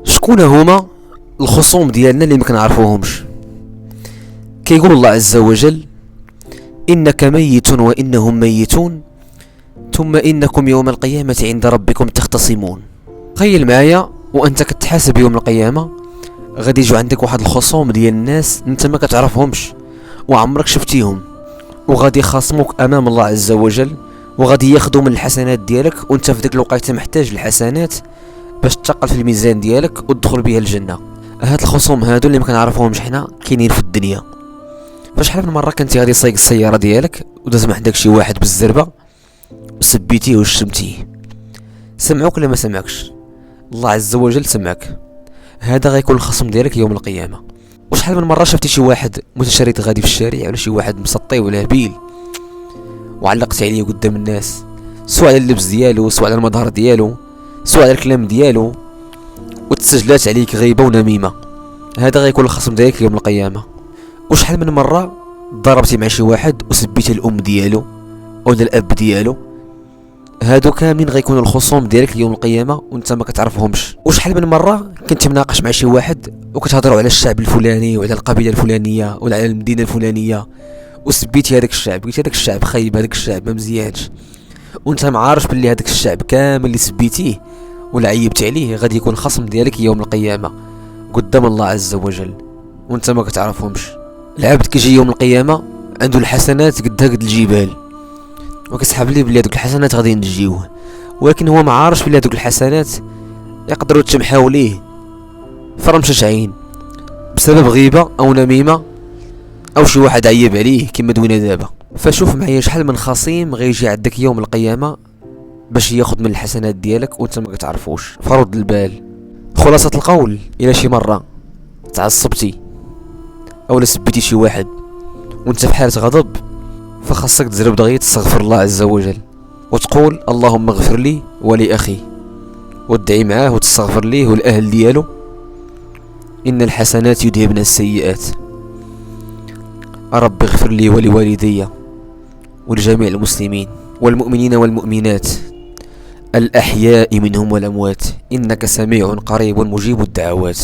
شكون هما الخصوم ديالنا اللي ما كنعرفوهمش؟ كيقول الله عز وجل: إنك ميت وإنهم ميتون ثم إنكم يوم القيامة عند ربكم تختصمون. تخيل معايا وانت كتحاسب يوم القيامة، غادي يجوا عندك واحد الخصوم ديال الناس انت ما كتعرفهمش وعمرك شفتيهم، وغادي يخاصموك امام الله عز وجل، وغادي ياخذوا من الحسنات ديالك، وانت في ديك الوقيته محتاج الحسنات باش تثقل في الميزان ديالك وتدخل بها الجنة. هاد الخصوم هادو اللي ما كنعرفوهمش حنا كاينين في الدنيا. فشحال من مره كنتي غادي صايق السياره ديالك وداز عندك شي واحد بالزربه وسبيتيه وشتمتيه، سمعوك ولا ما سمعكش؟ الله عز وجل سمعك. هذا غيكون الخصم ديالك يوم القيامه. وشحال من مره شفتي شي واحد متشرد غادي في الشارع، ولا شي واحد مسطي ولا هبيل وعلقت عليه قدام الناس، سواء على اللبس ديالو، سواء على المظهر ديالو، سواء على الكلام ديالو، وتسجلات عليك غيبه ونميمه. هذا غيكون الخصم ديالك يوم القيامه. وشحال من مره ضربتي مع شي واحد وسبيتي الام ديالو ولا الاب ديالو، هادو كاملين غيكونوا الخصوم ديالك يوم القيامه وانت ما كتعرفهمش. وشحال من مره كنت مناقش مع شي واحد وكتهضروا على الشعب الفلاني وعلى القبيله الفلانيه ولا على المدينه الفلانيه، وسبيتي هذاك الشعب، قلت هذاك الشعب خايب، هذاك الشعب ما مزيانش، وانت ما عارف باللي هذاك الشعب كامل اللي سبيتيه ولا عيبت عليه غادي يكون خصم ديالك يوم القيامه قدام الله عز وجل وانت ما كتعرفهمش. العبد كيجي يوم القيامه عنده الحسنات قدها قد الجبال، وكيسحب ليه بلي هذوك الحسنات غادي ينجيوه، ولكن هو ما عارفش بلي هذوك الحسنات يقدروا يتمحاو ليه فرمشش عين بسبب غيبه او نميمه او شي واحد عيب عليه كما دوينا دابا. فشوف معايا شحال من خصيم غيجي عندك يوم القيامه باش ياخذ من الحسنات ديالك وانت ما كتعرفوش. فرد البال. خلاصه القول، الى شي مره تعصبتي او سبيتي شي واحد وانت في حاله غضب، فخاصك تزرب دغيا تستغفر الله عز وجل وتقول اللهم اغفر لي ولأخي، وتدعي معاه وتستغفر ليه والاهل ديالو، ان الحسنات يذهبن السيئات. رب اغفر لي ولوالدي ولجميع المسلمين والمؤمنين والمؤمنات الأحياء منهم والأموات إنك سميع قريب مجيب الدعوات.